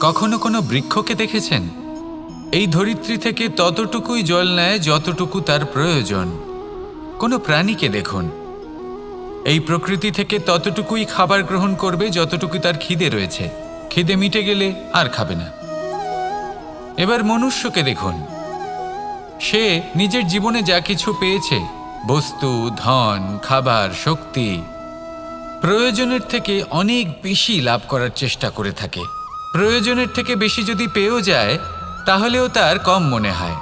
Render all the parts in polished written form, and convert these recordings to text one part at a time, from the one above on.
কখনো কোনো বৃক্ষকে দেখেছেন? এই ধরিত্রী থেকে ততটুকুই জল নেয় যতটুকু তার প্রয়োজন। কোনো প্রাণীকে দেখুন, এই প্রকৃতি থেকে ততটুকুই খাবার গ্রহণ করবে যতটুকু তার খিদে রয়েছে। খিদে মিটে গেলে আর খাবে না। এবার মনুষ্যকে দেখুন, সে নিজের জীবনে যা কিছু পেয়েছে, বস্তু, ধন, খাবার, শক্তি, প্রয়োজনের থেকে অনেক বেশি লাভ করার চেষ্টা করে থাকে। প্রয়োজনের থেকে বেশি যদি পেয়েও যায় তাহলেও তার কম মনে হয়।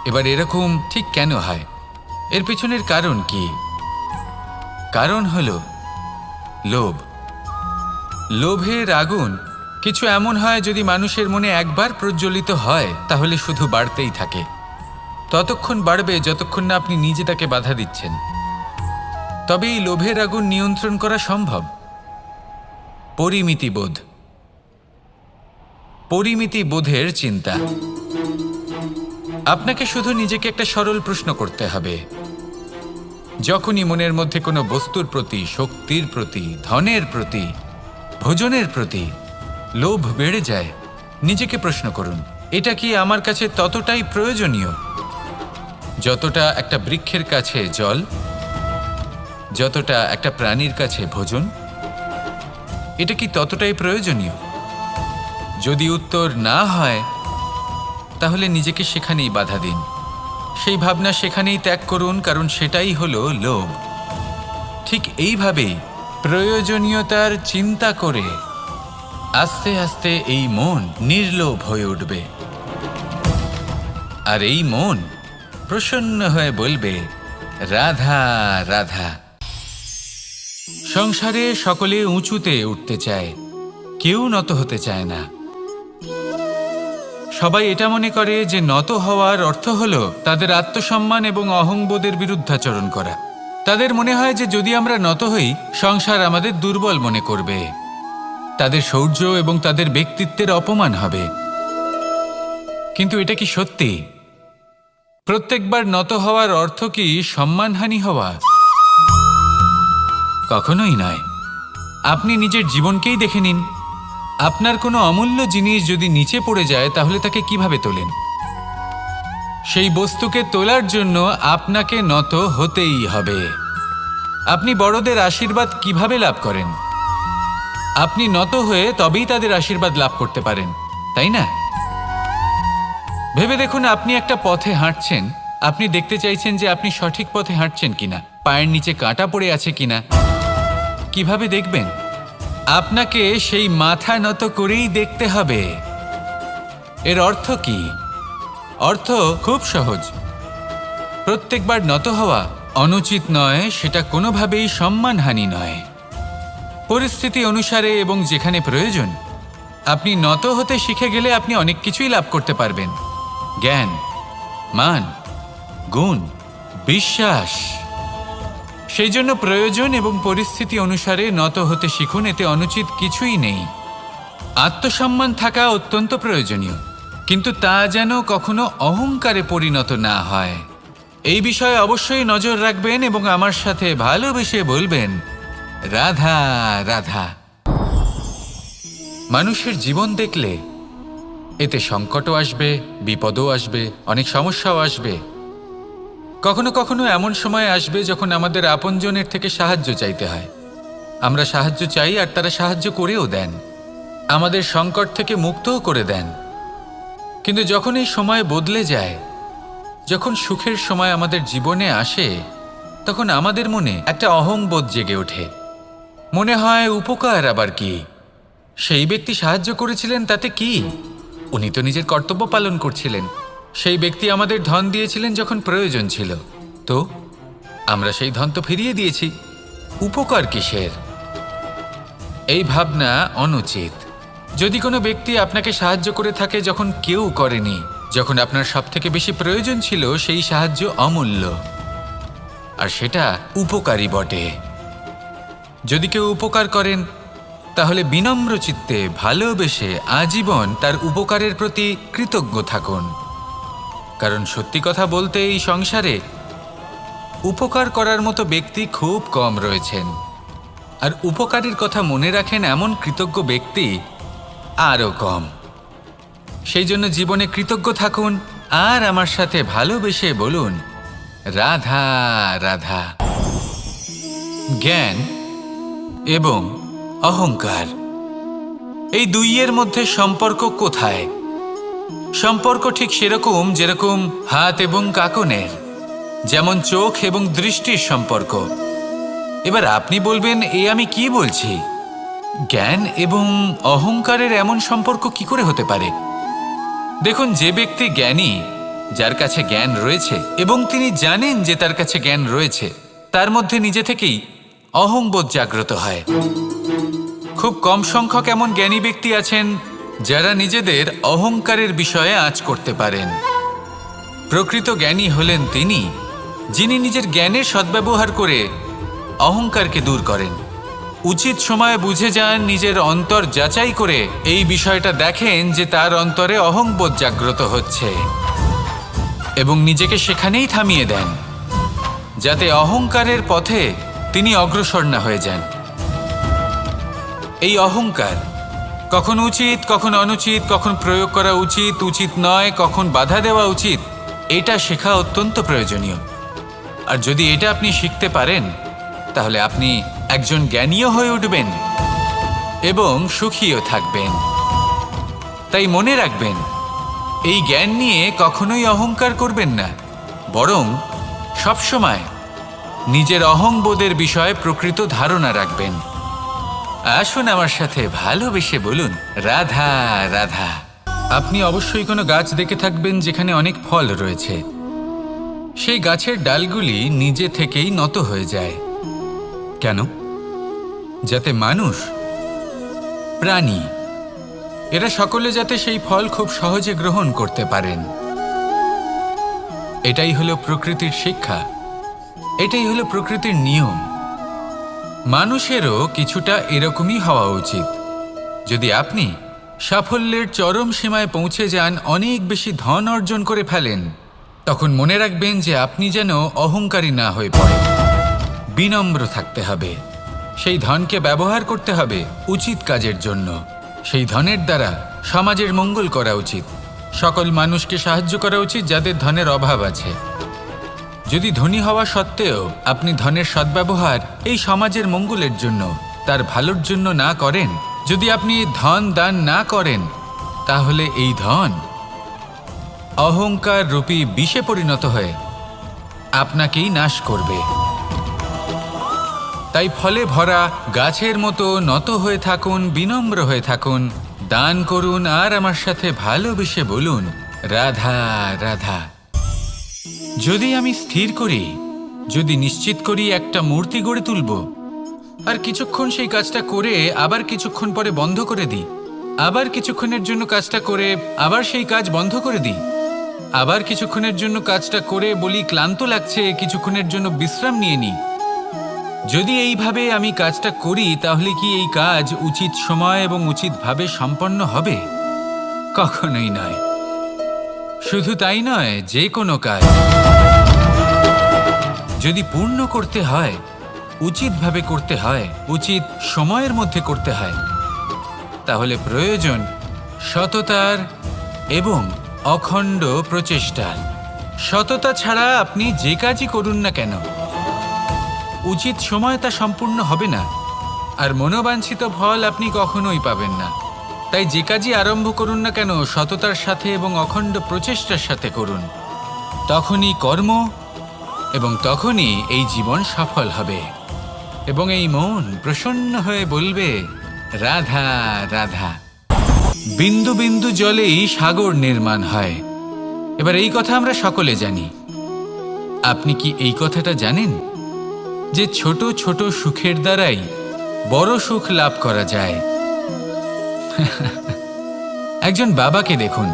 এবার এরকম ঠিক কেন হয়? এর পিছনের কারণ কি? কারণ হলো লোভ। লোভের আগুন কিছু এমন হয়, যদি মানুষের মনে একবার প্রজ্বলিত হয় তাহলে শুধু বাড়তেই থাকে। ততক্ষণ বাড়বে যতক্ষণ না আপনি নিজে তাকে বাধা দিচ্ছেন। তবে এই লোভের আগুন নিয়ন্ত্রণ করা সম্ভব। পরিমিতিবোধ, পরিমিতিবোধের চিন্তা। আপনাকে শুধু নিজেকে একটা সরল প্রশ্ন করতে হবে। যখনই মনের মধ্যে কোনো বস্তুর প্রতি, শক্তির প্রতি, ধনের প্রতি, ভোজনের প্রতি লোভ বেড়ে যায়, নিজেকে প্রশ্ন করুন, এটা কি আমার কাছে ততটাই প্রয়োজনীয় যতটা একটা বৃক্ষের কাছে জল, যতটা একটা প্রাণীর কাছে ভোজন? এটা কি ততটাই প্রয়োজনীয়? যদি উত্তর না হয় তাহলে নিজেকে সেখানেই বাধা দিন, সেই ভাবনা সেখানেই ত্যাগ করুন, কারণ সেটাই হলো লোভ। ঠিক এইভাবেই প্রয়োজনীয়তার চিন্তা করে আস্তে আস্তে এই মন নির্লোভ হয়ে উঠবে। আর এই মন প্রসন্ন হয়ে বলবে, রাধা রাধা। সংসারে সকলে উঁচুতে উঠতে চায়, কেউ নত হতে চায় না। সবাই এটা মনে করে যে নত হওয়ার অর্থ হলো তাদের আত্মসম্মান এবং অহংবোধের বিরুদ্ধাচরণ করা। তাদের মনে হয় যে যদি আমরা নত হই, সংসার আমাদের দুর্বল মনে করবে, তাদের শৌর্য এবং তাদের ব্যক্তিত্বের অপমান হবে। কিন্তু এটা কি সত্যি? প্রত্যেকবার নত হওয়ার অর্থ কি সম্মানহানি হওয়া? কখনোই নয়। আপনি নিজের জীবনকেই দেখে নিন। আপনার কোনো অমূল্য জিনিস যদি নিচে পড়ে যায় তাহলে তাকে কিভাবে তোলেন? সেই বস্তুকে তোলার জন্য আপনাকে নত হতেই হবে। আপনি বড়দের আশীর্বাদ কিভাবে লাভ করেন? আপনি নত হয়ে তবেই তাদের আশীর্বাদ লাভ করতে পারেন, তাই না? ভেবে দেখুন, আপনি একটা পথে হাঁটছেন, আপনি দেখতে চাইছেন যে আপনি সঠিক পথে হাঁটছেন কিনা, পায়ের নিচে কাঁটা পড়ে আছে কিনা। কিভাবে দেখবেন? আপনাকে সেই মাথা নত করেই দেখতে হবে। এর অর্থ কি? অর্থ খুব সহজ। প্রত্যেকবার নত হওয়া অনুচিত নয়, সেটা কোনোভাবেই সম্মানহানি নয়। পরিস্থিতি অনুসারে এবং যেখানে প্রয়োজন আপনি নত হতে শিখে গেলে আপনি অনেক কিছুই লাভ করতে পারবেন। জ্ঞান, মান, গুণ, বিশ্বাস। সেই জন্য প্রয়োজন এবং পরিস্থিতি অনুসারে নত হতে শিখুন, এতে অনুচিত কিছুই নেই। আত্মসম্মান থাকা অত্যন্ত প্রয়োজনীয়, কিন্তু তা যেন কখনো অহংকারে পরিণত না হয়। এই বিষয়ে অবশ্যই নজর রাখবেন এবং আমার সাথে ভালোবেসে বলবেন, রাধা রাধা। মানুষের জীবন দেখলে এতে সংকটও আসবে, বিপদও আসবে, অনেক সমস্যাও আসবে। কখনো কখনো এমন সময় আসবে যখন আমাদের আপনজনের থেকে সাহায্য চাইতে হয়। আমরা সাহায্য চাই আর তারা সাহায্য করেও দেন, আমাদের সংকট থেকে মুক্তও করে দেন। কিন্তু যখন এই সময় বদলে যায়, যখন সুখের সময় আমাদের জীবনে আসে, তখন আমাদের মনে একটা অহংবোধ জেগে ওঠে। মনে হয় উপকার আবার কি? সেই ব্যক্তি সাহায্য করেছিলেন তাতে কি? উনি তো নিজের কর্তব্য পালন করছিলেন। সেই ব্যক্তি আমাদের ধন দিয়েছিলেন যখন প্রয়োজন ছিল, তো আমরা সেই ধন তো ফিরিয়ে দিয়েছি, উপকার কিসের? এই ভাবনা অনুচিত। যদি কোনো ব্যক্তি আপনাকে সাহায্য করে থাকে যখন কেউ করেনি, যখন আপনার সবথেকে বেশি প্রয়োজন ছিল, সেই সাহায্য অমূল্য আর সেটা উপকারী বটে। যদি কেউ উপকার করেন তাহলে বিনম্র চিত্তে ভালোবেসে আজীবন তার উপকারের প্রতি কৃতজ্ঞ থাকুন। কারণ সত্যি কথা বলতে এই সংসারে উপকার করার মতো ব্যক্তি খুব কম রয়েছেন। আর উপকারের কথা মনে রাখেন এমন কৃতজ্ঞ ব্যক্তি আরও কম। সেই জন্য জীবনে কৃতজ্ঞ থাকুন আর আমার সাথে ভালোবেসে বলুন, রাধা রাধা। জ্ঞান এবং অহংকার, এই দুইয়ের মধ্যে সম্পর্ক কোথায়? সম্পর্ক ঠিক সেরকম যেরকম হাত এবং কাঁকনের, যেমন চোখ এবং দৃষ্টির সম্পর্ক। এবার আপনি বলবেন, আমি কি বলছি? জ্ঞান এবং অহংকারের এমন সম্পর্ক কি করে হতে পারে? দেখুন, যে ব্যক্তি জ্ঞানী, যার কাছে জ্ঞান রয়েছে এবং তিনি জানেন যে তার কাছে জ্ঞান রয়েছে, তার মধ্যে নিজে থেকেই অহংবোধ জাগ্রত হয়। খুব কম সংখ্যক এমন জ্ঞানী ব্যক্তি আছেন যারা নিজেদের অহংকারের বিষয়ে আঁচ করতে পারেন। প্রকৃত জ্ঞানী হলেন তিনি, যিনি নিজের জ্ঞানের সদ্ব্যবহার করে অহংকারকে দূর করেন। উচিত সময়ে বুঝে যান, নিজের অন্তর যাচাই করে এই বিষয়টা দেখেন যে তার অন্তরে অহংবোধ জাগ্রত হচ্ছে এবং নিজেকে সেখানেই থামিয়ে দেন, যাতে অহংকারের পথে তিনি অগ্রসর না হয়ে যান। এই অহংকার কখন উচিত, কখন অনুচিত, কখন প্রয়োগ করা উচিত, উচিত নয়, কখন বাধা দেওয়া উচিত, এটা শেখা অত্যন্ত প্রয়োজনীয়। আর যদি এটা আপনি শিখতে পারেন, তাহলে আপনি একজন জ্ঞানীও হয়ে উঠবেন এবং সুখীও থাকবেন। তাই মনে রাখবেন, এই জ্ঞান নিয়ে কখনোই অহংকার করবেন না, বরং সবসময় নিজের অহংবোধের বিষয়ে প্রকৃত ধারণা রাখবেন। আসুন আমার সাথে ভালোবেসে বলুন, রাধা রাধা। আপনি অবশ্যই কোনো গাছ দেখে থাকবেন যেখানে অনেক ফল রয়েছে। সেই গাছের ডালগুলি নিজে থেকেই নত হয়ে যায়। কেন? যাতে মানুষ, প্রাণী, এরা সকলে যাতে সেই ফল খুব সহজে গ্রহণ করতে পারেন। এটাই হলো প্রকৃতির শিক্ষা, এটাই হলো প্রকৃতির নিয়ম। মানুষেরও কিছুটা এরকমই হওয়া উচিত। যদি আপনি সাফল্যের চরম সীমায় পৌঁছে যান, অনেক বেশি ধন অর্জন করে ফেলেন, তখন মনে রাখবেন যে আপনি যেন অহংকারী না হয়ে পড়েন। বিনম্র থাকতে হবে। সেই ধনকে ব্যবহার করতে হবে উচিত কাজের জন্য। সেই ধনের দ্বারা সমাজের মঙ্গল করা উচিত, সকল মানুষকে সাহায্য করা উচিত যাদের ধনের অভাব আছে। যদি ধনী হওয়া সত্ত্বেও আপনি ধনের সদ্ব্যবহার এই সমাজের মঙ্গলের জন্য, তার ভালোর জন্য না করেন, যদি আপনি ধন দান না করেন, তাহলে এই ধন অহংকার রূপী বিষে পরিণত হয়ে আপনাকেই নাশ করবে। তাই ফলে ভরা গাছের মতো নত হয়ে থাকুন, বিনম্র হয়ে থাকুন, দান করুন আর আমার সাথে ভালোবেসে বলুন, রাধা রাধা। যদি আমি স্থির করি, যদি নিশ্চিত করি একটা মূর্তি গড়ে তুলব, আর কিছুক্ষণ সেই কাজটা করে আবার কিছুক্ষণ পরে বন্ধ করে দিই, আবার কিছুক্ষণের জন্য কাজটা করে আবার সেই কাজ বন্ধ করে দিই, আবার কিছুক্ষণের জন্য কাজটা করে বলি ক্লান্ত লাগছে, কিছুক্ষণের জন্য বিশ্রাম নিয়ে নিই, যদি এইভাবে আমি কাজটা করি, তাহলে কি এই কাজ উচিত সময় এবং উচিতভাবে সম্পন্ন হবে? কখনোই নয়। শুধু তাই নয়, যে কোনো কাজ যদি পূর্ণ করতে হয়, উচিতভাবে করতে হয়, উচিত সময়ের মধ্যে করতে হয়, তাহলে প্রয়োজন সততার এবং অখণ্ড প্রচেষ্টার। সততা ছাড়া আপনি যে কাজই করুন না কেন, উচিত সময় তা সম্পূর্ণ হবে না, আর মনোবাঞ্ছিত ফল আপনি কখনোই পাবেন না। তাই যে কাজই আরম্ভ করুন না কেন, সততার সাথে এবং অখণ্ড প্রচেষ্টার সাথে করুন। তখনই কর্ম এবং তখনই এই জীবন সফল হবে এবং এই মন প্রসন্ন হয়ে বলবে, রাধা রাধা। বিন্দু বিন্দু জলেই সাগর নির্মাণ হয়। এবার এই কথা আমরা সকলে জানি। আপনি কি এই কথাটা জানেন যে ছোট ছোট সুখের দ্বারাই বড় সুখ লাভ করা যায়? একজন বাবাকে দেখুন,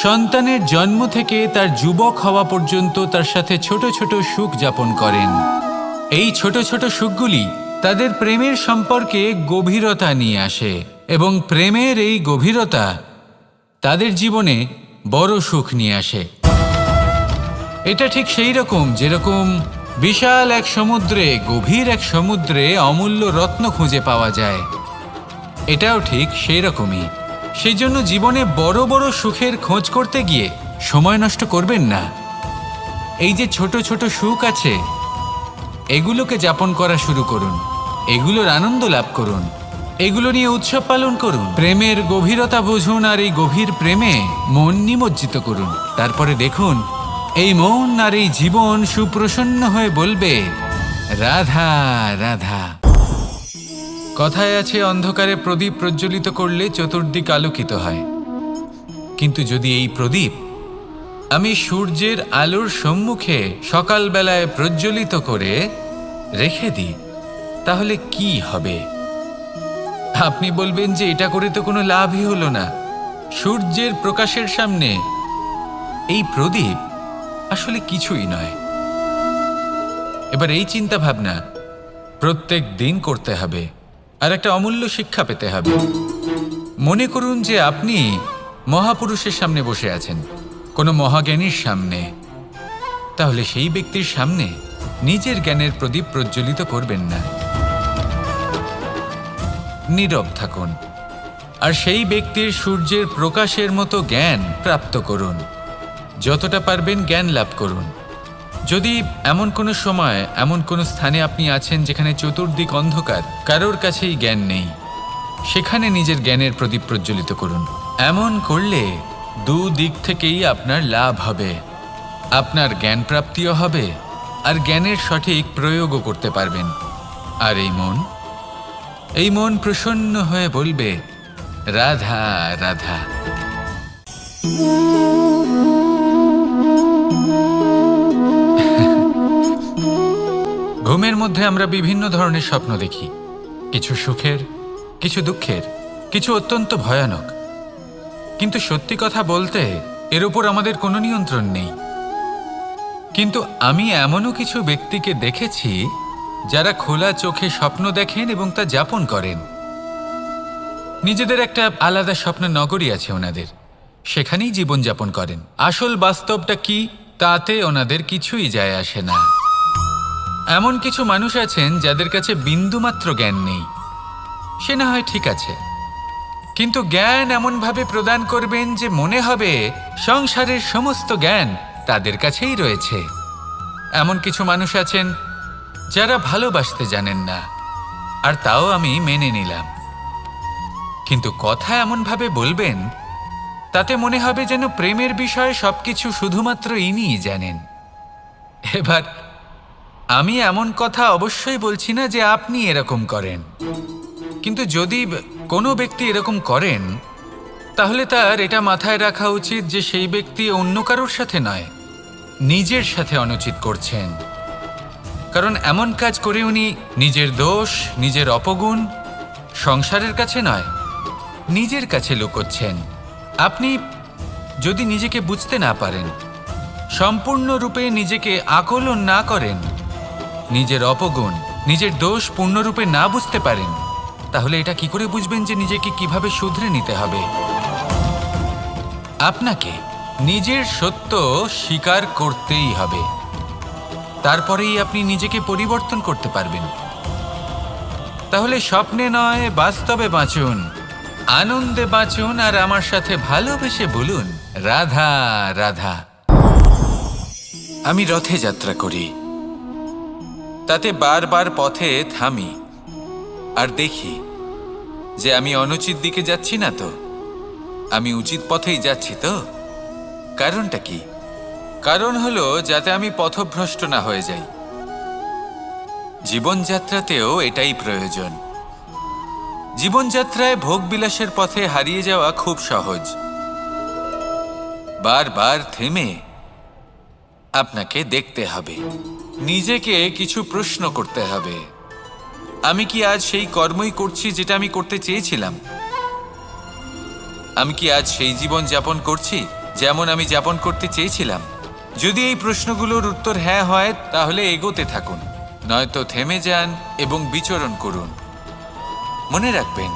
সন্তানের জন্ম থেকে তার যুবক হওয়া পর্যন্ত তার সাথে ছোট ছোট সুখ যাপন করেন। এই ছোট ছোট সুখগুলি তাদের প্রেমের সম্পর্কে গভীরতা নিয়ে আসে এবং প্রেমের এই গভীরতা তাদের জীবনে বড় সুখ নিয়ে আসে। এটা ঠিক সেই রকম যেরকম বিশাল এক সমুদ্রে, গভীর এক সমুদ্রে অমূল্য রত্ন খুঁজে পাওয়া যায়। এটাও ঠিক সেই রকমই। সেই জন্য জীবনে বড় বড় সুখের খোঁজ করতে গিয়ে সময় নষ্ট করবেন না। এই যে ছোট ছোট সুখ আছে, এগুলোকে যাপন করা শুরু করুন, এগুলোর আনন্দ লাভ করুন, এগুলো নিয়ে উৎসব পালন করুন, প্রেমের গভীরতা বুঝুন আর এই গভীর প্রেমে মন নিমজ্জিত করুন। তারপরে দেখুন এই মন আর এই জীবন সুপ্রসন্ন হয়ে বলবে, রাধা রাধা। কথায় আছে, অন্ধকারে প্রদীপ প্রজ্বলিত করলে চতুর্দিক আলোকিত হয়। কিন্তু যদি এই প্রদীপ আমি সূর্যের আলোর সম্মুখে সকালবেলায় প্রজ্বলিত করে রেখে দিই, তাহলে কি হবে? আপনি বলবেন যে এটা করে তো কোনো লাভই হলো না। সূর্যের প্রকাশের সামনে এই প্রদীপ আসলে কিছুই নয়। এবার এই চিন্তা ভাবনা প্রত্যেক দিন করতে হবে, আর একটা অমূল্য শিক্ষা পেতে হবে। মনে করুন যে আপনি মহাপুরুষের সামনে বসে আছেন, কোনো মহাজ্ঞানীর সামনে। তাহলে সেই ব্যক্তির সামনে নিজের জ্ঞানের প্রদীপ প্রজ্বলিত করবেন না, নীরব থাকুন আর সেই ব্যক্তির সূর্যের প্রকাশের মতো জ্ঞান প্রাপ্ত করুন। যতটা পারবেন জ্ঞান লাভ করুন। যদি এমন কোনো সময়, এমন কোনো স্থানে আপনি আছেন যেখানে চতুর্দিক অন্ধকার, কারোর কাছেই জ্ঞান নেই, সেখানে নিজের জ্ঞানের প্রদীপ প্রজ্বলিত করুন। এমন করলে দুদিক থেকেই আপনার লাভ হবে। আপনার জ্ঞান প্রাপ্তিও হবে আর জ্ঞানের সঠিক প্রয়োগও করতে পারবেন। আর এই মন প্রসন্ন হয়ে বলবে, রাধা রাধা। ঘুমের মধ্যে আমরা বিভিন্ন ধরনের স্বপ্ন দেখি, কিছু সুখের, কিছু দুঃখের, কিছু অত্যন্ত ভয়ানক। কিন্তু সত্যি কথা বলতে এর উপর আমাদের কোনো নিয়ন্ত্রণ নেই। কিন্তু আমি এমনও কিছু ব্যক্তিকে দেখেছি যারা খোলা চোখে স্বপ্ন দেখেন এবং তা যাপন করেন। নিজেদের একটা আলাদা স্বপ্ন নগরী আছে ওনাদের, সেখানেই জীবনযাপন করেন। আসল বাস্তবটা কি তাতে ওনাদের কিছুই যায় আসে না। এমন কিছু মানুষ আছেন যাদের কাছে বিন্দুমাত্র জ্ঞান নেই, সে না হয় ঠিক আছে, কিন্তু জ্ঞান এমনভাবে প্রদান করবেন যে মনে হবে সংসারের সমস্ত জ্ঞান তাদের কাছেই রয়েছে। এমন কিছু মানুষ আছেন যারা ভালোবাসতে জানেন না, আর তাও আমি মেনে নিলাম, কিন্তু কথা এমনভাবে বলবেন তাতে মনে হবে যেন প্রেমের বিষয়ে সবকিছু শুধুমাত্র ইনিই জানেন। এবার আমি এমন কথা অবশ্যই বলছি না যে আপনি এরকম করেন, কিন্তু যদি কোনো ব্যক্তি এরকম করেন তাহলে তার এটা মাথায় রাখা উচিত যে সেই ব্যক্তি অন্য কারোর সাথে নয়, নিজের সাথে অনুচিত করছেন। কারণ এমন কাজ করে উনি নিজের দোষ, নিজের অপগুণ সংসারের কাছে নয়, নিজের কাছে লুকোচ্ছেন। আপনি যদি নিজেকে বুঝতে না পারেন, সম্পূর্ণরূপে নিজেকে আকলন না করেন, নিজের অপগুণ, নিজের দোষ পূর্ণরূপে না বুঝতে পারেন, তাহলে এটা কি করে বুঝবেন যে নিজেকে কিভাবে শুধরে নিতে হবে? আপনাকে নিজের সত্য স্বীকার করতেই হবে, তারপরেই আপনি নিজেকে পরিবর্তন করতে পারবেন। তাহলে স্বপ্নে নয়, বাস্তবে বাঁচুন, আনন্দে বাঁচুন, আর আমার সাথে ভালোবেসে বলুন, রাধা রাধা। আমি রথে যাত্রা করি, তাতে বারবার পথে থামি আর দেখি যে আমি অনুচিত দিকে যাচ্ছি না তো, আমি উচিত পথেই যাচ্ছি তো। কারণটা কি? কারণ হলো যাতে আমি পথভ্রষ্ট না হয়ে যাই। জীবনযাত্রাতেও এটাই প্রয়োজন। জীবনযাত্রায় ভোগবিলাসের পথে হারিয়ে যাওয়া খুব সহজ। বারবার থেমে আপনাকে দেখতে হবে, নিজেকে কিছু প্রশ্ন করতে হবে। আমি কি আজ সেই কর্মই করছি যেটা আমি করতে চেয়েছিলাম? আমি কি আজ সেই জীবন যাপন করছি যেমন আমি যাপন করতে চেয়েছিলাম? যদি এই প্রশ্নগুলোর উত্তর হ্যাঁ হয় তাহলে এগোতে থাকুন, নয়তো থেমে যান এবং বিচরণ করুন। মনে রাখবেন,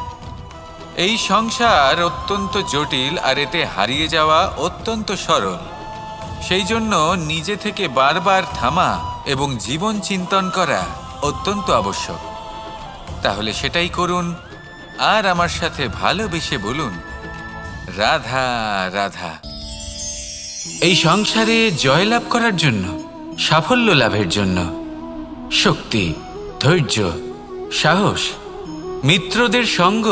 এই সংসার অত্যন্ত জটিল আর এতে হারিয়ে যাওয়া অত্যন্ত সরল। সেই জন্য নিজে থেকে বারবার থামা এবং জীবন চিন্তন করা অত্যন্ত আবশ্যক। তাহলে সেটাই করুন আর আমার সাথে ভালোবেসে বলুন, রাধা রাধা। এই সংসারে জয়লাভ করার জন্য, সাফল্য লাভের জন্য শক্তি, ধৈর্য, সাহস, মিত্রদের সঙ্গ,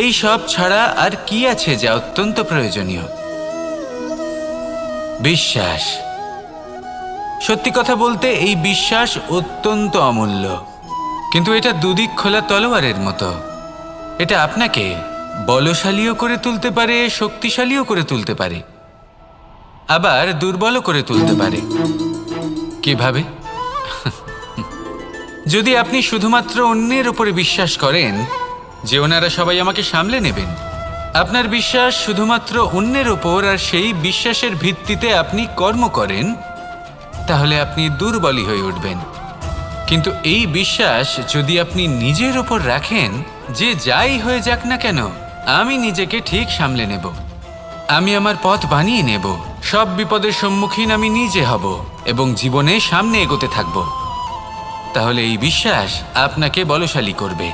এই সব ছাড়া আর কি আছে যা অত্যন্ত প্রয়োজনীয়? বিশ্বাস। সত্যি কথা বলতে এই বিশ্বাস অত্যন্ত অমূল্য, কিন্তু এটা দুদিক খোলা তলোয়ারের মতো। এটা আপনাকে বলশালীও করে তুলতে পারে, শক্তিশালীও করে তুলতে পারে, আবার দুর্বলও করে তুলতে পারে। কিভাবে? যদি আপনি শুধুমাত্র অন্যের উপরে বিশ্বাস করেন যে ওনারা সবাই আমাকে সামলে নেবেন, আপনার বিশ্বাস শুধুমাত্র অন্যের ওপর, আর সেই বিশ্বাসের ভিত্তিতে আপনি কর্ম করেন, তাহলে আপনি দুর্বলই হয়ে উঠবেন। কিন্তু এই বিশ্বাস যদি আপনি নিজের ওপর রাখেন যে যাই হয়ে যাক না কেন, আমি নিজেকে ঠিক সামলে নেব, আমি আমার পথ বানিয়ে নেব, সব বিপদের সম্মুখীন আমি নিজে হব এবং জীবনে সামনে এগোতে থাকব, তাহলে এই বিশ্বাস আপনাকে বলশালী করবে।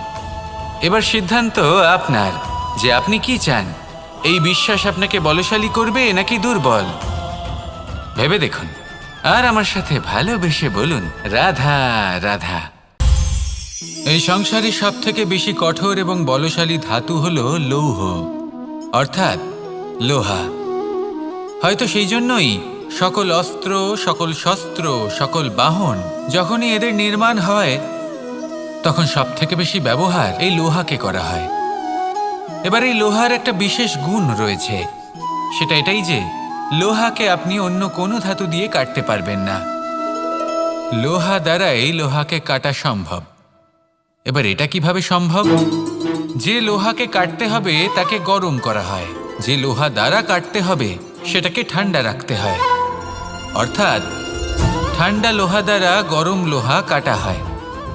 এবার সিদ্ধান্ত আপনার যে আপনি কি চান, এই বিশ্বাস আপনাকে বলশালী করবে নাকি দুর্বল। ভেবে দেখুন, আর আমার সাথে ভালোবেসে বলুন, রাধা রাধা। এই সংসারে সব থেকে বেশি কঠোর এবং বলশালী ধাতু হল লৌহ, অর্থাৎ লোহা। হয়তো সেই জন্যই সকল অস্ত্র, সকল শস্ত্র, সকল বাহন যখনই এদের নির্মাণ হয়, তখন সব থেকে বেশি ব্যবহার এই লোহাকে করা হয়। এবার এই লোহার একটা বিশেষ গুণ রয়েছে, সেটা এটাই যে লোহাকে আপনি অন্য কোনো ধাতু দিয়ে কাটতে পারবেন না। লোহা দ্বারাই লোহাকে কাটা সম্ভব। এবার এটা কিভাবে সম্ভব? যে লোহাকে কাটতে হবে তাকে গরম করা হয়, যে লোহা দ্বারা কাটতে হবে সেটাকে ঠান্ডা রাখতে হয়, অর্থাৎ ঠান্ডা লোহা দ্বারা গরম লোহা কাটা হয়।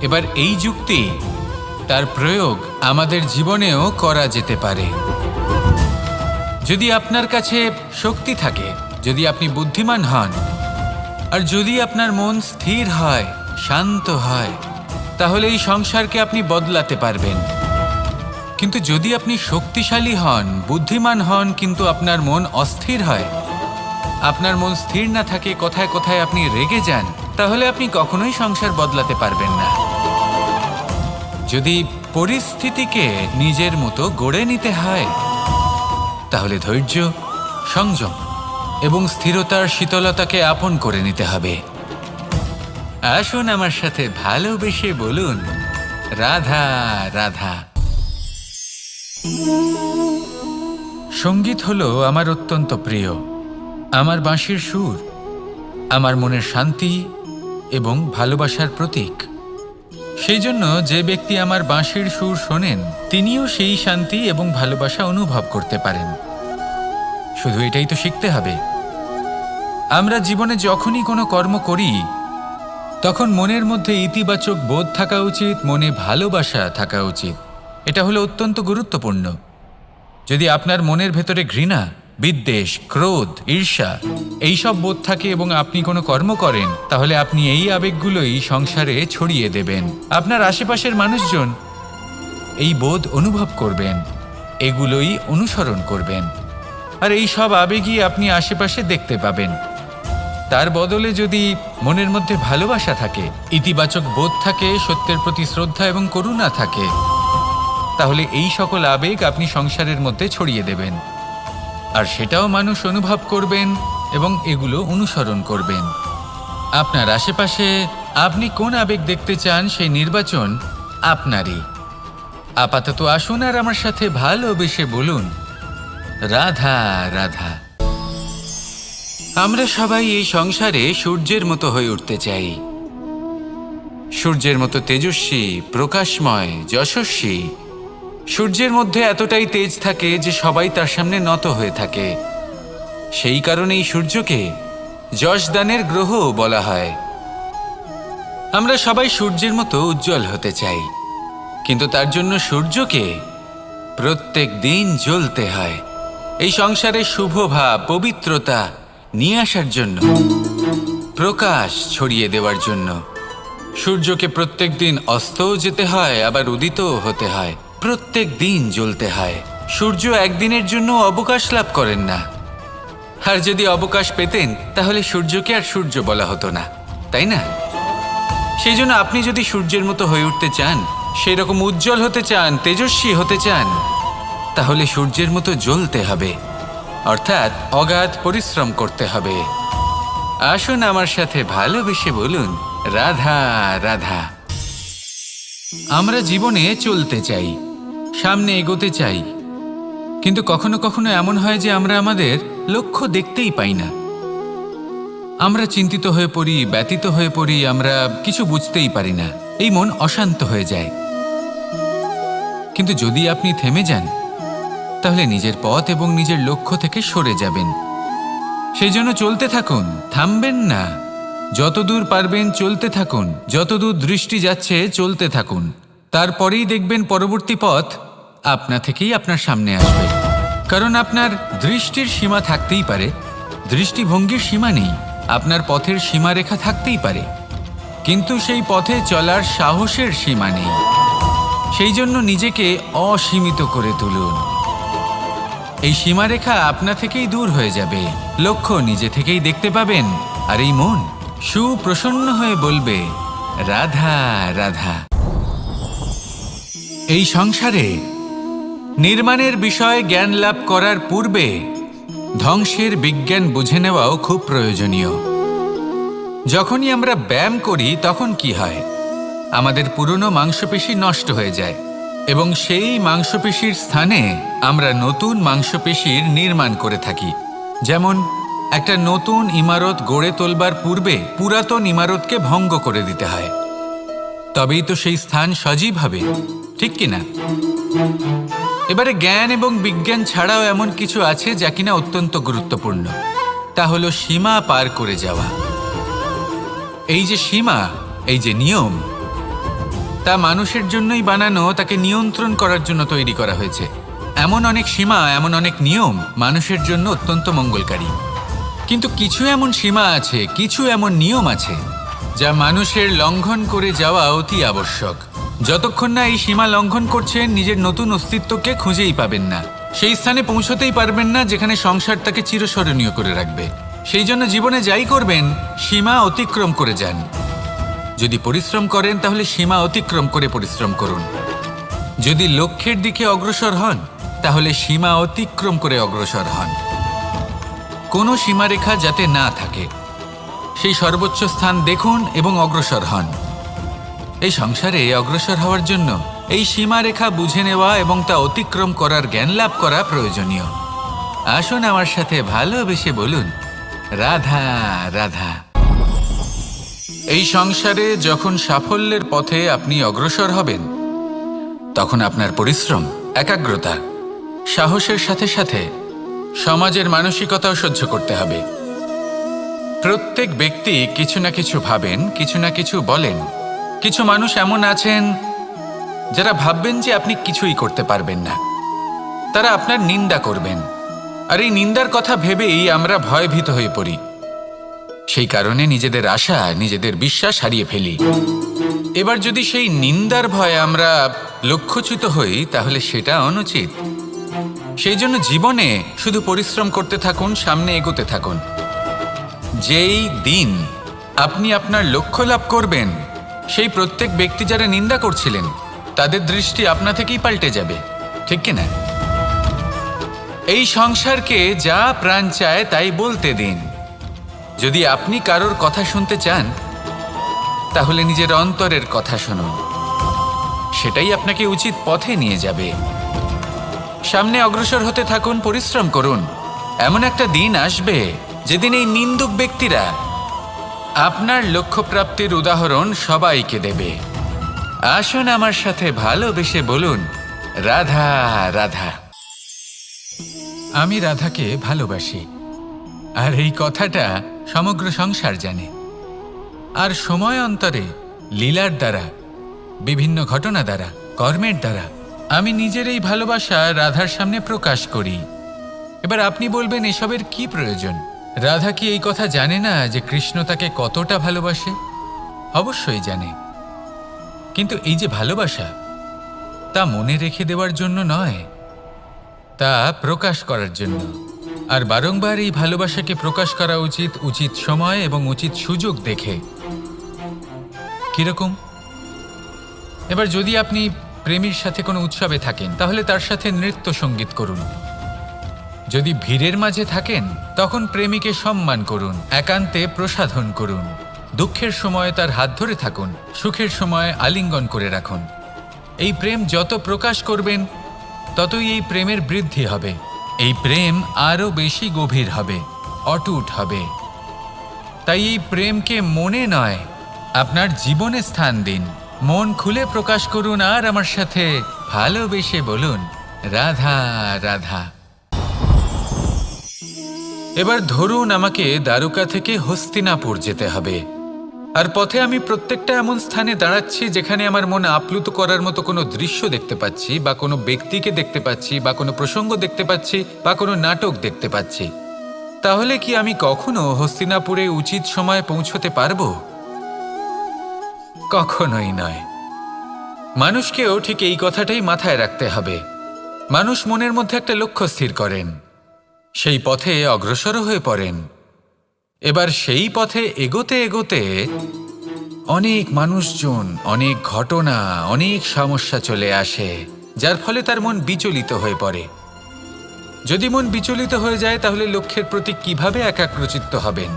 এবার এই যুক্তি, তার প্রয়োগ আমাদের জীবনেও করা যেতে পারে। যদি আপনার কাছে শক্তি থাকে, যদি আপনি বুদ্ধিমান হন, আর যদি আপনার মন স্থির হয়, শান্ত হয়, তাহলে এই সংসারকে আপনি বদলাতে পারবেন। কিন্তু যদি আপনি শক্তিশালী হন, বুদ্ধিমান হন, কিন্তু আপনার মন অস্থির হয়, আপনার মন স্থির না থাকে, কোথায় কোথায় আপনি রেগে যান, তাহলে আপনি কখনোই সংসার বদলাতে পারবেন না। যদি পরিস্থিতিকে নিজের মতো গড়ে নিতে হয়, তাহলে ধৈর্য, সংযম এবং স্থিরতার শীতলতাকে আপন করে নিতে হবে। আসুন আমার সাথে ভালোবেসে বলুন, রাধা রাধা। সঙ্গীত হলো আমার অত্যন্ত প্রিয়। আমার বাঁশির সুর আমার মনের শান্তি এবং ভালোবাসার প্রতীক। সেই জন্য যে ব্যক্তি আমার বাঁশির সুর শোনেন, তিনিও সেই শান্তি এবং ভালোবাসা অনুভব করতে পারেন। শুধু এটাই তো শিখতে হবে। আমরা জীবনে যখনই কোনো কর্ম করি, তখন মনের মধ্যে ইতিবাচক বোধ থাকা উচিত, মনে ভালোবাসা থাকা উচিত। এটা হলো অত্যন্ত গুরুত্বপূর্ণ। যদি আপনার মনের ভেতরে ঘৃণা, বিদ্বেষ, ক্রোধ, ঈর্ষা এইসব বোধ থাকে এবং আপনি কোনো কর্ম করেন, তাহলে আপনি এই আবেগগুলোই সংসারে ছড়িয়ে দেবেন। আপনার আশেপাশের মানুষজন এই বোধ অনুভব করবেন, এগুলোই অনুসরণ করবেন, আর এই সব আবেগই আপনি আশেপাশে দেখতে পাবেন। তার বদলে যদি মনের মধ্যে ভালোবাসা থাকে, ইতিবাচক বোধ থাকে, সত্যের প্রতি শ্রদ্ধা এবং করুণা থাকে, তাহলে এই সকল আবেগ আপনি সংসারের মধ্যে ছড়িয়ে দেবেন, আর সেটাও মানুষ অনুভব করবেন এবং এগুলো অনুসরণ করবেন। আপনার আশেপাশে আপনি কোন আবেগ দেখতে চান, সেই নির্বাচন আপনারই। আপাতত আসুন আর আমার সাথে ভালোবেসে বলুন, রাধা রাধা। আমরা সবাই এই সংসারে সূর্যের মতো হয়ে উঠতে চাই, সূর্যের মতো তেজস্বী, প্রকাশময়, যশস্বী। সূর্যের মধ্যে এতটাই তেজ থাকে যে সবাই তার সামনে নত হয়ে থাকে। সেই কারণেই সূর্যকে যশদানের গ্রহ বলা হয়। আমরা সবাই সূর্যের মতো উজ্জ্বল হতে চাই, কিন্তু তার জন্য সূর্যকে প্রত্যেক দিন জ্বলতে হয়। এই সংসারে শুভ ভাব, পবিত্রতা নিয়ে আসার জন্য, প্রকাশ ছড়িয়ে দেওয়ার জন্য সূর্যকে প্রত্যেক দিন অস্তও যেতে হয়, আবার উদিতও হতে হয়। প্রত্যেক দিন জ্বলতে হয়। সূর্য একদিনের জন্য অবকাশ লাভ করেন না। আর যদি অবকাশ পেতেন তাহলে সূর্যকে আর সূর্য বলা হতো না, তাই না? সেই জন্য আপনি যদি সূর্যের মতো হয়ে উঠতে চান, সেই রকম উজ্জ্বল হতে চান, তেজস্বী হতে চান, তাহলে সূর্যের মতো জ্বলতে হবে, অর্থাৎ অগাধ পরিশ্রম করতে হবে। আসুন আমার সাথে ভালোবেসে বলুন, রাধা রাধা। আমরা জীবনে চলতে চাই, সামনে এগোতে চাই, কিন্তু কখনো কখনো এমন হয় যে আমরা আমাদের লক্ষ্য দেখতেই পাই না। আমরা চিন্তিত হয়ে পড়ি, ব্যতীত হয়ে পড়ি, আমরা কিছু বুঝতেই পারি না। এই মন অশান্ত হয়ে যায়। কিন্তু যদি আপনি থেমে যান, তাহলে নিজের পথ এবং নিজের লক্ষ্য থেকে সরে যাবেন। সেই জন্য চলতে থাকুন, থামবেন না। যতদূর পারবেন চলতে থাকুন, যতদূর দৃষ্টি যাচ্ছে চলতে থাকুন। তারপরেই দেখবেন পরবর্তী পথ আপনা থেকেই আপনার সামনে আসবে। কারণ আপনার দৃষ্টির সীমা থাকতেই পারে, দৃষ্টিভঙ্গির সীমা নেই। আপনার পথের সীমারেখা থাকতেই পারে, কিন্তু সেই পথে চলার সাহসের সীমা নেই। সেই জন্য নিজেকে অসীমিত করে তুলুন। এই সীমারেখা আপনা থেকেই দূর হয়ে যাবে, লক্ষ্য নিজে থেকেই দেখতে পাবেন, আর এই মন সুপ্রসন্ন হয়ে বলবে, রাধা রাধা। এই সংসারে নির্মাণের বিষয়ে জ্ঞান লাভ করার পূর্বে ধ্বংসের বিজ্ঞান বুঝে নেওয়াও খুব প্রয়োজনীয়। যখনই আমরা ব্যায়াম করি তখন কি হয়? আমাদের পুরনো মাংসপেশি নষ্ট হয়ে যায় এবং সেই মাংসপেশির স্থানে আমরা নতুন মাংসপেশির নির্মাণ করে থাকি। যেমন একটা নতুন ইমারত গড়ে তোলবার পূর্বে পুরাতন ইমারতকে ভঙ্গ করে দিতে হয়, তবেই তো সেই স্থান সজীব হবে, ঠিক কিনা? এবারে জ্ঞান এবং বিজ্ঞান ছাড়াও এমন কিছু আছে যা কিনা অত্যন্ত গুরুত্বপূর্ণ। তা হলো সীমা পার করে যাওয়া। এই যে সীমা, এই যে নিয়ম, তা মানুষের জন্যই বানানো, তাকে নিয়ন্ত্রণ করার জন্য তৈরি করা হয়েছে। এমন অনেক সীমা, এমন অনেক নিয়ম মানুষের জন্য অত্যন্ত মঙ্গলকারী। কিন্তু কিছু এমন সীমা আছে, কিছু এমন নিয়ম আছে যা মানুষের লঙ্ঘন করে যাওয়া অতি আবশ্যক। যতক্ষণ না এই সীমা লঙ্ঘন করছেন, নিজের নতুন অস্তিত্বকে খুঁজেই পাবেন না, সেই স্থানে পৌঁছতেই পারবেন না যেখানে সংসার তাকে চিরস্মরণীয় করে রাখবে। সেই জন্য জীবনে যাই করবেন, সীমা অতিক্রম করে যান। যদি পরিশ্রম করেন তাহলে সীমা অতিক্রম করে পরিশ্রম করুন। যদি লক্ষ্যের দিকে অগ্রসর হন তাহলে সীমা অতিক্রম করে অগ্রসর হন। কোনো সীমারেখা যাতে না থাকে, সেই সর্বোচ্চ স্থান দেখুন এবং অগ্রসর হন। এই সংসারে অগ্রসর হওয়ার জন্য এই সীমারেখা বুঝে নেওয়া এবং তা অতিক্রম করার জ্ঞান লাভ করা প্রয়োজনীয়। আসুন আমার সাথে ভালোবেসে বলুন, রাধা রাধা। এই সংসারে যখন সাফল্যের পথে আপনি অগ্রসর হবেন, তখন আপনার পরিশ্রম, একাগ্রতা, সাহসের সাথে সাথে সমাজের মানসিকতাও সহ্য করতে হবে। প্রত্যেক ব্যক্তি কিছু না কিছু ভাবেন, কিছু না কিছু বলেন। কিছু মানুষ এমন আছেন যারা ভাববেন যে আপনি কিছুই করতে পারবেন না, তারা আপনার নিন্দা করবেন। আর এই নিন্দার কথা ভেবেই আমরা ভয়ভীত হয়ে পড়ি। সেই কারণে নিজেদের আশা, নিজেদের বিশ্বাস হারিয়ে ফেলি। এবার যদি সেই নিন্দার ভয়ে আমরা লক্ষ্যচ্যুত হই, তাহলে সেটা অনুচিত। সেই জন্য জীবনে শুধু পরিশ্রম করতে থাকুন, সামনে এগোতে থাকুন। যেই দিন আপনি আপনার লক্ষ্য লাভ করবেন, সেই প্রত্যেক ব্যক্তি যারা নিন্দা করছিলেন তাদের দৃষ্টি আপনা থেকেই পাল্টে যাবে, ঠিক কিনা? এই সংসারকে যা প্রাণ চায় তাই বলতে দিন। যদি আপনি কারোর কথা শুনতে চান, তাহলে নিজের অন্তরের কথা শুনুন। সেটাই আপনাকে উচিত পথে নিয়ে যাবে। সামনে অগ্রসর হতে থাকুন, পরিশ্রম করুন। এমন একটা দিন আসবে যেদিন এই নিন্দুক ব্যক্তিরা আপনার লক্ষ্যপ্রাপ্তির উদাহরণ সবাইকে দেবে। আসুন আমার সাথে ভালোবেসে বলুন, রাধা রাধা। আমি রাধাকে ভালোবাসি, আর এই কথাটা সমগ্র সংসার জানে। আর সময় অন্তরে লীলার দ্বারা, বিভিন্ন ঘটনা দ্বারা, কর্মের দ্বারা আমি নিজের এই ভালোবাসা রাধার সামনে প্রকাশ করি। এবার আপনি বলবেন, এসবের কি প্রয়োজন? রাধা কি এই কথা জানে না যে কৃষ্ণ তাকে কতটা ভালোবাসে? অবশ্যই জানে। কিন্তু এই যে ভালোবাসা, তা মনে রেখে দেওয়ার জন্য নয়, তা প্রকাশ করার জন্য। আর বারংবার এই ভালোবাসাকে প্রকাশ করা উচিত, উচিত সময় এবং উচিত সুযোগ দেখে। কিরকম? এবার যদি আপনি প্রেমীর সাথে কোনো উৎসবে থাকেন, তাহলে তার সাথে নৃত্য সঙ্গীত করুন। যদি ভিড়ের মাঝে থাকেন, তখন প্রেমীকে সম্মান করুন, একান্তে প্রসাধন করুন। দুঃখের সময় তার হাত ধরে থাকুন, সুখের সময় আলিঙ্গন করে রাখুন। এই প্রেম যত প্রকাশ করবেন, ততই এই প্রেমের বৃদ্ধি হবে। এই প্রেম আরও বেশি গভীর হবে, অটুট হবে। তাই এই প্রেমকে মনে নয়, আপনার জীবনে স্থান দিন। মন খুলে প্রকাশ করুন আর আমার সাথে ভালোবেসে বলুন, রাধা রাধা। এবার ধরুন আমাকে দ্বারকা থেকে হস্তিনাপুর যেতে হবে, আর পথে আমি প্রত্যেকটা এমন স্থানে দাঁড়াচ্ছি যেখানে আমার মন আপ্লুত করার মতো কোনো দৃশ্য দেখতে পাচ্ছি, বা কোনো ব্যক্তিকে দেখতে পাচ্ছি, বা কোনো প্রসঙ্গ দেখতে পাচ্ছি, বা কোনো নাটক দেখতে পাচ্ছি। তাহলে কি আমি কখনো হস্তিনাপুরে উচিত সময়ে পৌঁছতে পারবো? কখনোই নয়। মানুষকেও ঠিক এই কথাটাই মাথায় রাখতে হবে। মানুষ মনের মধ্যে একটা লক্ষ্য স্থির করেন, সেই পথে অগ্রসর হয়ে পড়েন। এবার সেই পথে এগোতে এগোতে অনেক মানুষজন, অনেক ঘটনা, অনেক সমস্যা চলে আসে, যার ফলে তার মন বিচলিত হয়ে পড়ে। যদি মন বিচলিত হয়ে যায়, তাহলে লক্ষ্যের প্রতি কিভাবে একাগ্রচিত্ত হবেন?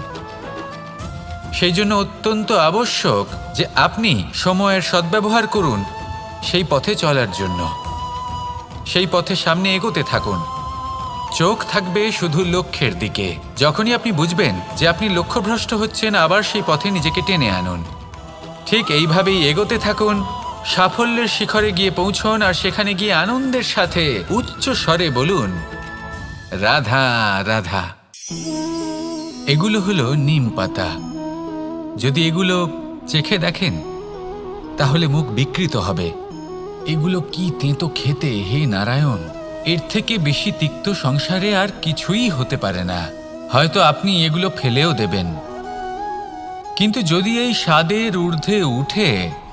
সেই জন্য অত্যন্ত আবশ্যক যে আপনি সময়ের সদ্ব্যবহার করুন সেই পথে চলার জন্য। সেই পথে সামনে এগোতে থাকুন, চোখ থাকবে শুধু লক্ষ্যের দিকে। যখনই আপনি বুঝবেন যে আপনি লক্ষ্যভ্রষ্ট হচ্ছেন, আবার সেই পথে নিজেকে টেনে আনুন। ঠিক এইভাবেই এগোতে থাকুন, সাফল্যের শিখরে গিয়ে পৌঁছন, আর সেখানে গিয়ে আনন্দের সাথে উচ্চ স্বরে বলুন, রাধা রাধা। এগুলো হলো নিম পাতা। যদি এগুলো চেখে দেখেন, তাহলে মুখ বিকৃত হবে। এগুলো কি তেঁতো খেতে, হে নারায়ণ! এর থেকে বেশি তিক্ত সংসারে আর কিছুই হতে পারে না। হয়তো আপনি এগুলো ফেলেও দেবেন, কিন্তু যদি এই স্বাদের ঊর্ধ্বে উঠে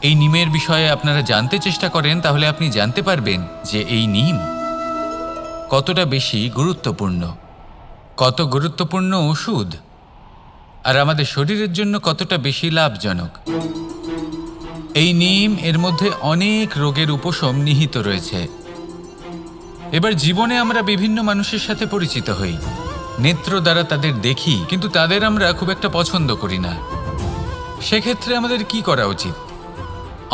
এই নিমের বিষয়ে আপনারা জানতে চেষ্টা করেন, তাহলে আপনি জানতে পারবেন যে এই নিম কতটা বেশি গুরুত্বপূর্ণ, কত গুরুত্বপূর্ণ ওষুধ, আর আমাদের শরীরের জন্য কতটা বেশি লাভজনক। এই নিম, এর মধ্যে অনেক রোগের উপশম নিহিত রয়েছে। এবার জীবনে আমরা বিভিন্ন মানুষের সাথে পরিচিত হই, নেত্র দ্বারা তাদের দেখি, কিন্তু তাদের আমরা খুব একটা পছন্দ করি না। সেক্ষেত্রে আমাদের কি করা উচিত?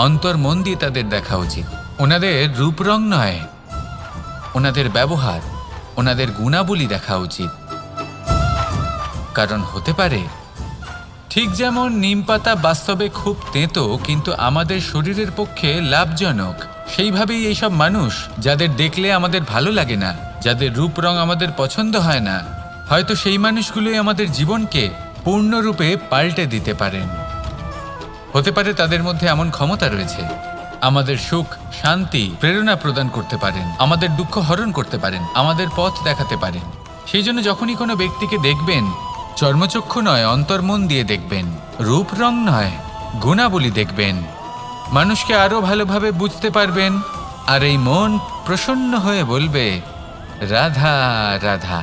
অন্তর মন দিয়ে তাদের দেখা উচিত। ওনাদের রূপ রং নয়, ওনাদের ব্যবহার, ওনাদের গুণাবলী দেখা উচিত। কারণ হতে পারে ঠিক যেমন নিম পাতা বাস্তবে খুব তেঁতো, কিন্তু আমাদের শরীরের পক্ষে লাভজনক, সেইভাবেই এইসব মানুষ যাদের দেখলে আমাদের ভালো লাগে না, যাদের রূপ রং আমাদের পছন্দ হয় না, হয়তো সেই মানুষগুলোই আমাদের জীবনকে পূর্ণরূপে পাল্টে দিতে পারেন। হতে পারে তাদের মধ্যে এমন ক্ষমতা রয়েছে, আমাদের সুখ, শান্তি, প্রেরণা প্রদান করতে পারেন, আমাদের দুঃখ হরণ করতে পারেন, আমাদের পথ দেখাতে পারেন। সেই জন্য যখনই কোনো ব্যক্তিকে দেখবেন, চর্মচক্ষু নয়, অন্তর্মন দিয়ে দেখবেন, রূপ রং নয়, গুণাবলী দেখবেন। মানুষকে আরো ভালোভাবে বুঝতে পারবেন, আর এই মন প্রসন্ন হয়ে বলবে, রাধা রাধা।